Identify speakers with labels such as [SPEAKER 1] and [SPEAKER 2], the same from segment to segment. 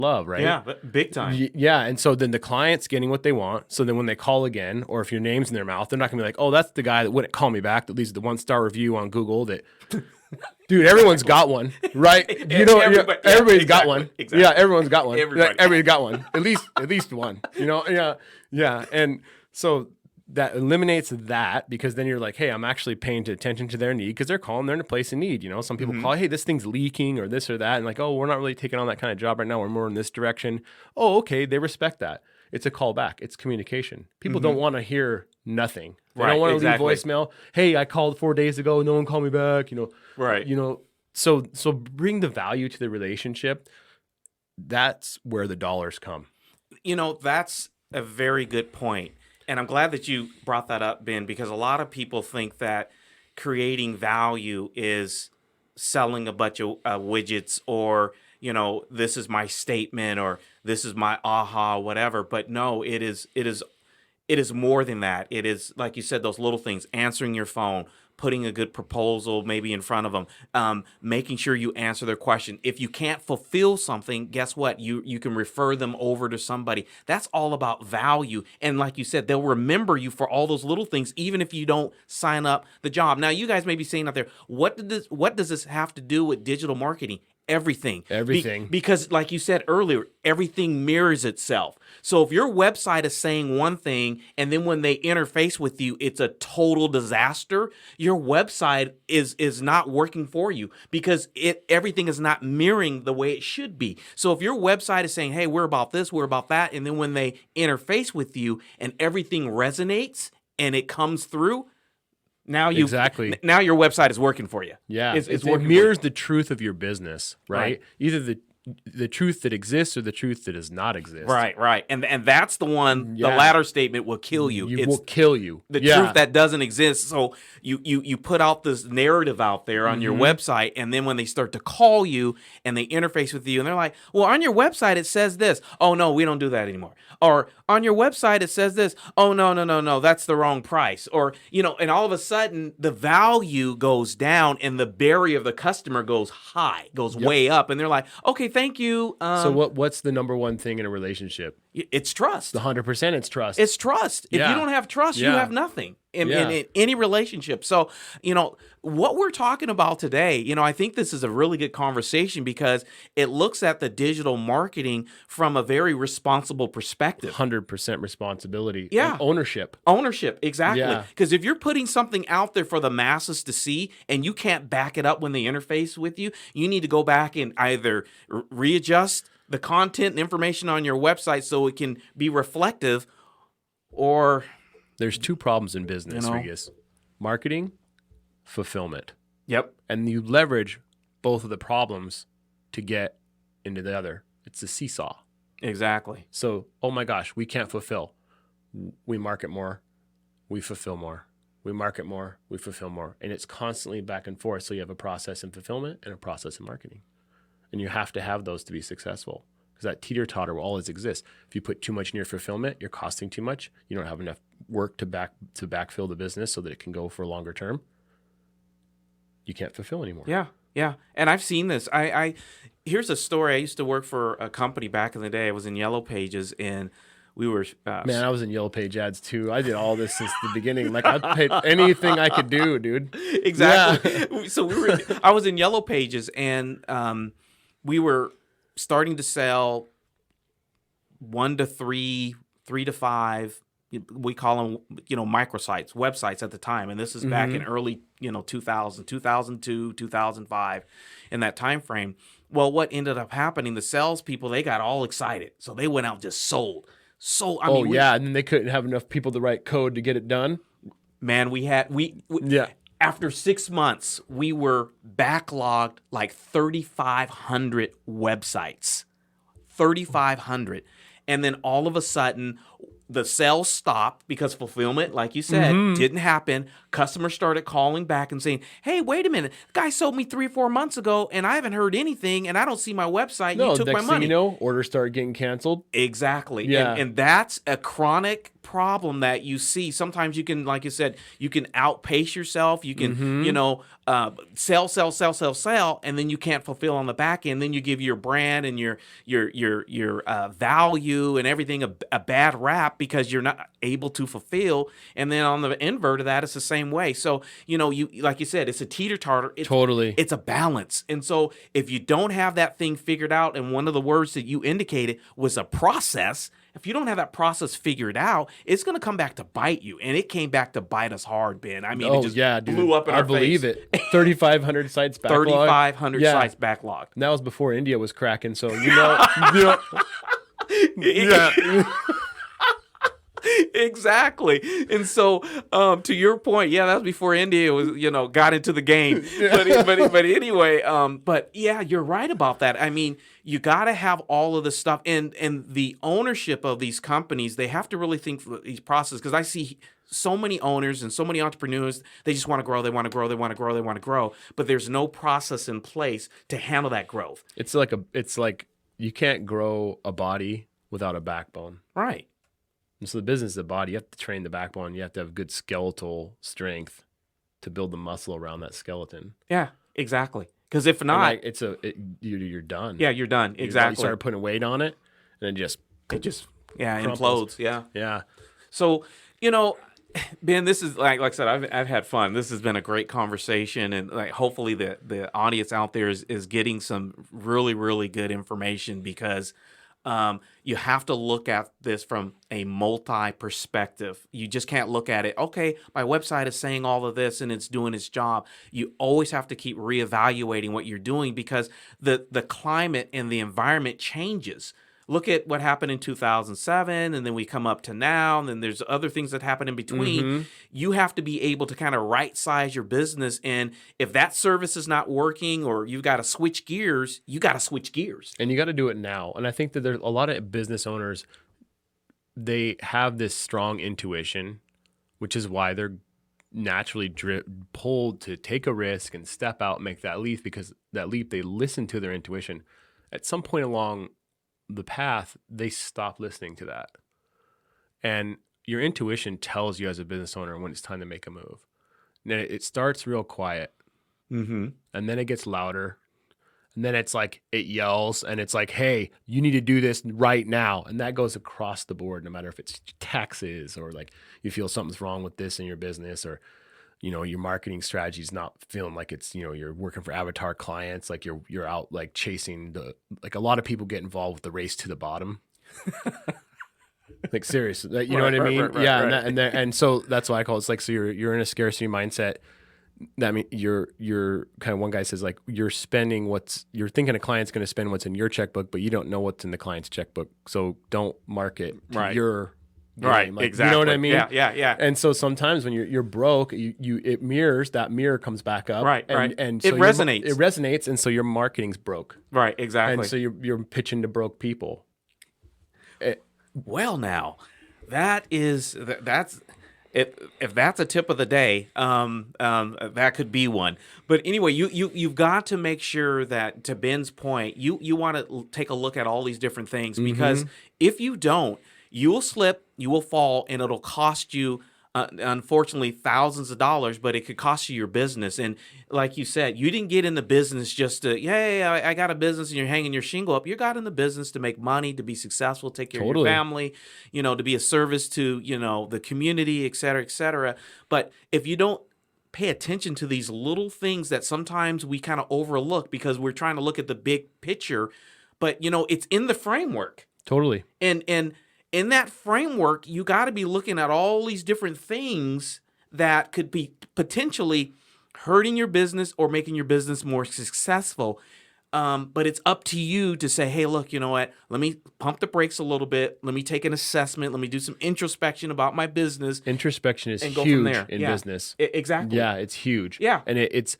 [SPEAKER 1] love, right?
[SPEAKER 2] Yeah, but big time.
[SPEAKER 1] Yeah, and so then the client's getting what they want. So then when they call again, or if your name's in their mouth, they're not gonna be like, "Oh, that's the guy that wouldn't call me back. That leaves the 1-star review on Google." That, dude, everyone's got one, right? You know, everybody's got one.
[SPEAKER 2] Exactly.
[SPEAKER 1] Yeah, everyone's got one.
[SPEAKER 2] Everybody.
[SPEAKER 1] Everybody's got one. At least one. You know, yeah. And so that eliminates that, because then you're like, hey, I'm actually paying attention to their need, because they're calling, they're in a place of need. You know, some people call, hey, this thing's leaking or this or that. And like, oh, we're not really taking on that kind of job right now. We're more in this direction. Oh, okay. They respect that. It's a call back. It's communication. People don't want to hear nothing. They don't want to leave voicemail. Hey, I called 4 days ago. No one called me back. You know,
[SPEAKER 2] Right.
[SPEAKER 1] You know, so bring the value to the relationship. That's where the dollars come.
[SPEAKER 2] You know, that's a very good point. And I'm glad that you brought that up, Ben, because a lot of people think that creating value is selling a bunch of widgets, or, you know, this is my statement, or this is my aha, whatever. But no, it is more than that. It is, like you said, those little things: answering your phone, putting a good proposal maybe in front of them, making sure you answer their question. If you can't fulfill something, guess what? You can refer them over to somebody. That's all about value. And like you said, they'll remember you for all those little things, even if you don't sign up the job. Now, you guys may be saying out there, what does this have to do with digital marketing? Everything. Because like you said earlier, everything mirrors itself. So if your website is saying one thing, and then when they interface with you, it's a total disaster, your website is not working for you, because everything is not mirroring the way it should be. So if your website is saying, hey, we're about this, we're about that, and then when they interface with you and everything resonates and it comes through, now your website is working for you.
[SPEAKER 1] Yeah,
[SPEAKER 2] it
[SPEAKER 1] mirrors the truth of your business, right? Either the truth that exists or the truth that does not exist.
[SPEAKER 2] Right. And that's the one, the latter statement will kill you.
[SPEAKER 1] It will kill you.
[SPEAKER 2] The truth that doesn't exist. So you put out this narrative out there on your website, and then when they start to call you and they interface with you, and they're like, well, on your website it says this. Oh, no, we don't do that anymore. Or on your website it says this. Oh, no, that's the wrong price. Or, you know, and all of a sudden the value goes down and the barrier of the customer goes high, goes way up. And they're like, okay, thank you.
[SPEAKER 1] So what's the number one thing in a relationship?
[SPEAKER 2] It's trust.
[SPEAKER 1] 100% it's trust.
[SPEAKER 2] It's trust. If you don't have trust, you have nothing in any relationship. So, you know, what we're talking about today, you know, I think this is a really good conversation, because it looks at the digital marketing from a very responsible perspective.
[SPEAKER 1] 100% responsibility.
[SPEAKER 2] Yeah.
[SPEAKER 1] And ownership.
[SPEAKER 2] Ownership, exactly.
[SPEAKER 1] Yeah.
[SPEAKER 2] Because if you're putting something out there for the masses to see and you can't back it up when they interface with you, you need to go back and either readjust the content and information on your website so it can be reflective, or...
[SPEAKER 1] There's two problems in business, Regis. Marketing, fulfillment.
[SPEAKER 2] Yep.
[SPEAKER 1] And you leverage both of the problems to get into the other. It's a seesaw.
[SPEAKER 2] Exactly.
[SPEAKER 1] So, oh my gosh, we can't fulfill. We market more, we fulfill more. We market more, we fulfill more. And it's constantly back and forth. So you have a process in fulfillment and a process in marketing. And you have to have those to be successful, because that teeter-totter will always exist. If you put too much in your fulfillment, you're costing too much. You don't have enough work to backfill the business so that it can go for a longer term. You can't fulfill anymore.
[SPEAKER 2] Yeah. And I've seen this. Here's a story. I used to work for a company back in the day. I was in Yellow Pages, and we were...
[SPEAKER 1] Man, I was in Yellow Page ads too. I did all this since the beginning. Like, I paid anything I could do, dude.
[SPEAKER 2] Exactly. Yeah. So I was in Yellow Pages, and we were starting to sell 1 to 3, 3 to 5. We call them, you know, microsites, websites at the time. And this is back in early, 2000, 2002, 2005, in that time frame. Well, what ended up happening, the salespeople, they got all excited. So they went out and just sold.
[SPEAKER 1] And then they couldn't have enough people to write code to get it done.
[SPEAKER 2] Man, after 6 months, we were backlogged like 3,500 websites. 3,500. And then all of a sudden, the sales stopped because fulfillment, like you said, didn't happen. Customers started calling back and saying, hey, wait a minute. The guy sold me 3 or 4 months ago and I haven't heard anything and I don't see my website.
[SPEAKER 1] No,
[SPEAKER 2] You took my
[SPEAKER 1] next thing
[SPEAKER 2] money.
[SPEAKER 1] you know, orders start getting canceled.
[SPEAKER 2] Exactly.
[SPEAKER 1] Yeah.
[SPEAKER 2] And that's a chronic problem that you see. Sometimes you can, like you said, you can outpace yourself. You can, sell, and then you can't fulfill on the back end. Then you give your brand and your value and everything a bad rap because you're not able to fulfill. And then on the invert of that, it's the same way. So, you like you said, it's a teeter-totter.
[SPEAKER 1] Totally.
[SPEAKER 2] It's a balance. And so if you don't have that thing figured out, and one of the words that you indicated was a process, if you don't have that process figured out, it's going to come back to bite you. And it came back to bite us hard, Ben. I mean, it just blew up in our face.
[SPEAKER 1] I believe it. 3,500 sites backlog.
[SPEAKER 2] 3,500 sites backlog.
[SPEAKER 1] And that was before India was cracking. So, yeah.
[SPEAKER 2] Exactly. And so to your point, that was before India was, got into the game. But anyway, but yeah, you're right about that. I mean, you got to have all of this stuff and the ownership of these companies, they have to really think through these processes, because I see so many owners and so many entrepreneurs, they just want to grow, they want to grow, they want to grow, they want to grow, but there's no process in place to handle that growth.
[SPEAKER 1] It's like you can't grow a body without a backbone.
[SPEAKER 2] Right.
[SPEAKER 1] And so the business of the body, you have to train the backbone. You have to have good skeletal strength to build the muscle around that skeleton.
[SPEAKER 2] Yeah, exactly. Because if not,
[SPEAKER 1] you're done.
[SPEAKER 2] Yeah, you're done. Exactly.
[SPEAKER 1] You start putting weight on it, and then it just
[SPEAKER 2] implodes. Yeah.
[SPEAKER 1] Yeah.
[SPEAKER 2] So Ben, this is like I said, I've had fun. This has been a great conversation, and hopefully the audience out there is getting some really, really good information, because you have to look at this from a multi-perspective. You just can't look at it, okay, my website is saying all of this and it's doing its job. You always have to keep reevaluating what you're doing, because the climate and the environment changes. Look at what happened in 2007, and then we come up to now, and then there's other things that happen in between. You have to be able to kind of right-size your business, and if that service is not working or you've got to switch gears, you got to switch gears.
[SPEAKER 1] And you got to do it now. And I think that there's a lot of business owners, they have this strong intuition, which is why they're naturally pulled to take a risk and step out and make that leap, because that leap, they listen to their intuition. At some point along the path, they stop listening to that. And your intuition tells you as a business owner when it's time to make a move. And it starts real quiet. And then it gets louder. And then it's like it yells, and it's like, hey, you need to do this right now. And that goes across the board, no matter if it's taxes or like you feel something's wrong with this in your business, or your marketing strategy is not feeling like it's, you're working for avatar clients, like you're out like chasing like a lot of people get involved with the race to the bottom. Like serious, you know what I mean?
[SPEAKER 2] Right,
[SPEAKER 1] yeah.
[SPEAKER 2] right.
[SPEAKER 1] And so that's why I call it. It's like, so you're in a scarcity mindset. That mean you're kind of, one guy says like, you're thinking a client's going to spend what's in your checkbook, but you don't know what's in the client's checkbook. So don't market to your
[SPEAKER 2] right,
[SPEAKER 1] like,
[SPEAKER 2] exactly.
[SPEAKER 1] You know what I mean?
[SPEAKER 2] Yeah.
[SPEAKER 1] And so sometimes when you're broke, it mirrors, that mirror comes back up.
[SPEAKER 2] Right.
[SPEAKER 1] And so
[SPEAKER 2] it resonates.
[SPEAKER 1] It resonates, and so your marketing's broke.
[SPEAKER 2] Right, exactly.
[SPEAKER 1] And so you're pitching to broke people.
[SPEAKER 2] Well, now that's if that's a tip of the day, that could be one. But anyway, you've got to make sure that, to Ben's point, you want to take a look at all these different things, because if you don't, you will slip, you will fall, and it'll cost you, unfortunately, thousands of dollars, but it could cost you your business. And like you said, you didn't get in the business just to, hey, I got a business, and you're hanging your shingle up. You got in the business to make money, to be successful, take care of your family, to be a service to, the community, et cetera, et cetera. But if you don't pay attention to these little things that sometimes we kind of overlook because we're trying to look at the big picture, but, it's in the framework.
[SPEAKER 1] Totally.
[SPEAKER 2] And in that framework, you got to be looking at all these different things that could be potentially hurting your business or making your business more successful. But it's up to you to say, hey, look, you know what? Let me pump the brakes a little bit. Let me take an assessment. Let me do some introspection about my business.
[SPEAKER 1] Introspection is huge in business.
[SPEAKER 2] Exactly.
[SPEAKER 1] Yeah, it's huge.
[SPEAKER 2] Yeah.
[SPEAKER 1] And it's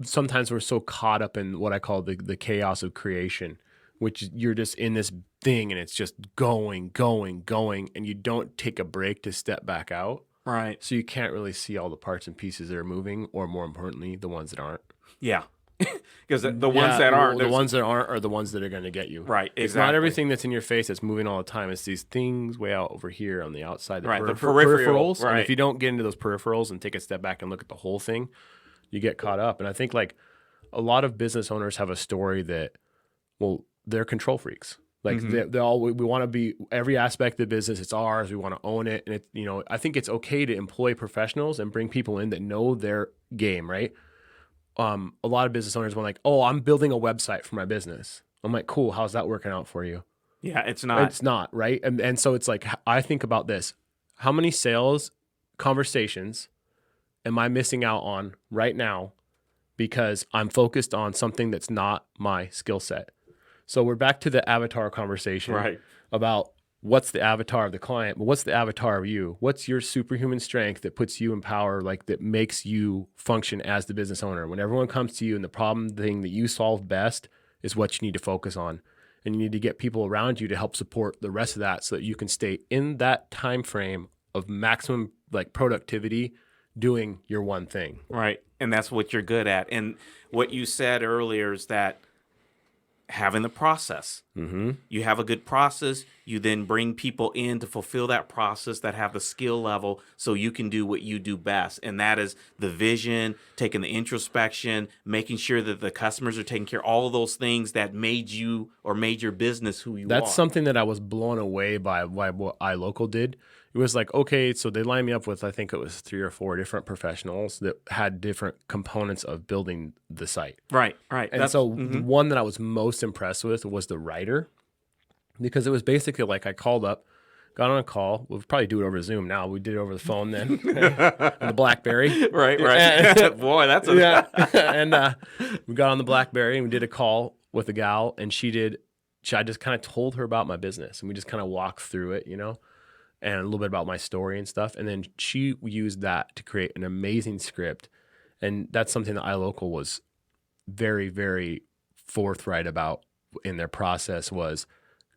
[SPEAKER 1] sometimes we're so caught up in what I call the chaos of creation. which you're just in this thing and it's just going, and you don't take a break to step back out.
[SPEAKER 2] Right.
[SPEAKER 1] So you can't really see all the parts and pieces that are moving, or more importantly, the ones that aren't.
[SPEAKER 2] Yeah. Because the ones that aren't,
[SPEAKER 1] the ones that aren't are the ones that are going to get you.
[SPEAKER 2] Right. Exactly.
[SPEAKER 1] It's not everything that's in your face that's moving all the time. It's these things way out over here on the outside, the peripherals.
[SPEAKER 2] Right.
[SPEAKER 1] And if you don't get into those peripherals and take a step back and look at the whole thing, you get caught up. And I think like a lot of business owners have a story that, well, they're control freaks. Like they all, we want to be every aspect of the business. It's ours. We want to own it. And it, I think it's okay to employ professionals and bring people in that know their game, right? A lot of business owners want like, oh, I'm building a website for my business. I'm like, cool. How's that working out for you?
[SPEAKER 2] Yeah, it's not.
[SPEAKER 1] It's not, right? And so it's like, I think about this. How many sales conversations am I missing out on right now because I'm focused on something that's not my skill set? So we're back to the avatar conversation about what's the avatar of the client, but what's the avatar of you? What's your superhuman strength that puts you in power, like that makes you function as the business owner? When everyone comes to you and the problem thing that you solve best is what you need to focus on. And you need to get people around you to help support the rest of that so that you can stay in that time frame of maximum like productivity doing your one thing.
[SPEAKER 2] Right. And that's what you're good at. And what you said earlier is that having the process. You have a good process. You then bring people in to fulfill that process that have the skill level so you can do what you do best. And that is the vision, taking the introspection, making sure that the customers are taken care of, all of those things that made you or made your business who you are.
[SPEAKER 1] That's something that I was blown away by what iLocal did. It was like, okay, so they lined me up with, I think it was 3 or 4 different professionals that had different components of building the site.
[SPEAKER 2] Right.
[SPEAKER 1] And the one that I was most impressed with was the writer, because it was basically like I called up, got on a call. We'll probably do it over Zoom now. We did it over the phone then, on the BlackBerry.
[SPEAKER 2] Right. Boy, that's a...
[SPEAKER 1] Yeah. And we got on the BlackBerry and we did a call with a gal, and I just kind of told her about my business, and we just kind of walked through it, and a little bit about my story and stuff. And then she used that to create an amazing script. And that's something that iLocal was very, very forthright about in their process, was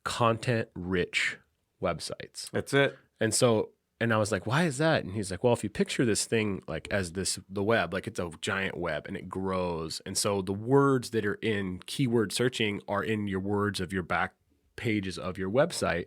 [SPEAKER 1] content-rich websites.
[SPEAKER 2] That's it.
[SPEAKER 1] And I was like, why is that? And he's like, well, if you picture this thing like as the web, like it's a giant web and it grows. And so the words that are in keyword searching are in your words of your back pages of your website.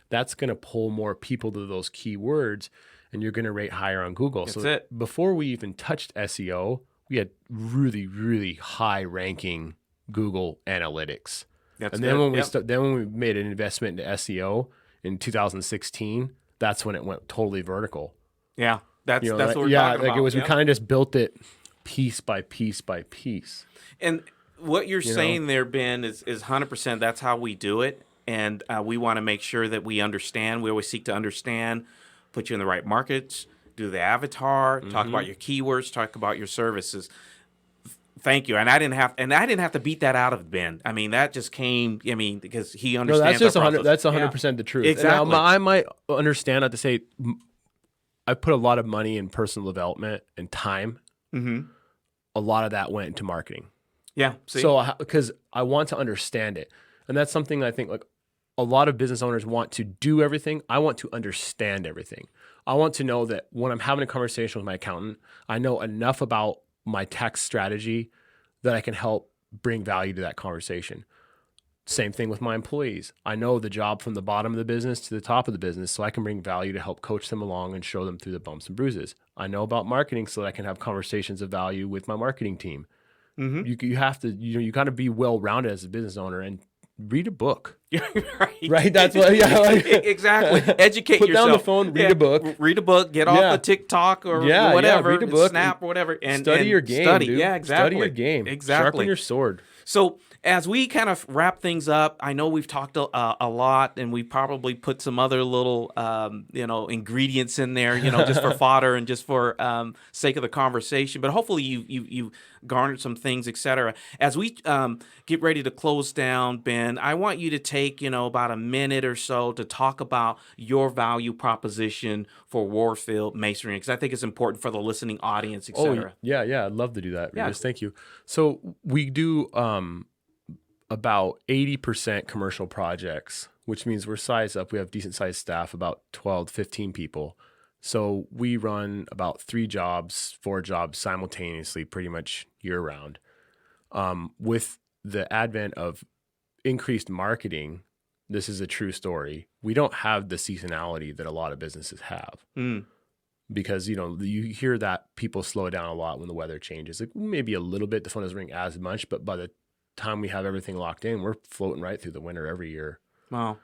[SPEAKER 1] That's going to pull more people to those keywords, and you're going to rate higher on Google.
[SPEAKER 2] That's it.
[SPEAKER 1] Before we even touched SEO, we had really, really high ranking Google analytics.
[SPEAKER 2] That's
[SPEAKER 1] and then when we made an investment into SEO in 2016, that's when it went totally vertical.
[SPEAKER 2] Yeah, that's what we're talking about.
[SPEAKER 1] It was we kind of just built it piece by piece by piece.
[SPEAKER 2] And what you're saying there, Ben, is 100%. That's how we do it. And we want to make sure that we understand. We always seek to understand, put you in the right markets, do the avatar, talk about your keywords, talk about your services. Thank you. And I didn't have to beat that out of Ben. I mean, that just came. I mean, because he understands.
[SPEAKER 1] No, that's 100% the truth.
[SPEAKER 2] Exactly.
[SPEAKER 1] Now, I might understand. I have to say, I put a lot of money in personal development and time. A lot of that went into marketing.
[SPEAKER 2] Yeah. See?
[SPEAKER 1] So because I want to understand it, and that's something I think like a lot of business owners want to do everything. I want to understand everything. I want to know that when I'm having a conversation with my accountant, I know enough about my tax strategy that I can help bring value to that conversation. Same thing with my employees. I know the job from the bottom of the business to the top of the business, so I can bring value to help coach them along and show them through the bumps and bruises. I know about marketing so that I can have conversations of value with my marketing team. You have to, you got to be well-rounded as a business owner and read a book. Right. That's what.
[SPEAKER 2] Exactly. Educate
[SPEAKER 1] Put
[SPEAKER 2] yourself.
[SPEAKER 1] Put down the phone. Read a book.
[SPEAKER 2] Read a book. Get off the TikTok or whatever.
[SPEAKER 1] Read a book.
[SPEAKER 2] Snap or whatever. And
[SPEAKER 1] study your game.
[SPEAKER 2] Study.
[SPEAKER 1] Dude.
[SPEAKER 2] Yeah. Exactly.
[SPEAKER 1] Study your game.
[SPEAKER 2] Exactly.
[SPEAKER 1] Sharpen your sword.
[SPEAKER 2] So as we kind of wrap things up, I know we've talked a lot, and we probably put some other little, ingredients in there, just for fodder and just for sake of the conversation. But hopefully you garnered some things, etc. As we get ready to close down, Ben, I want you to take about a minute or so to talk about your value proposition for Warfield Masonry, because I think it's important for the listening audience, etc.
[SPEAKER 1] Yeah, I'd love to do that. Yeah. Thank you. So we do about 80% commercial projects, which means we're sized up. We have decent sized staff, about 12 to 15 people. So we run about 4 jobs simultaneously, pretty much year round. With the advent of increased marketing, this is a true story. We don't have the seasonality that a lot of businesses have. Because, you hear that people slow down a lot when the weather changes. Like maybe a little bit, the phone doesn't ring as much, but by the time we have everything locked in, we're floating right through the winter every year.
[SPEAKER 2] Wow.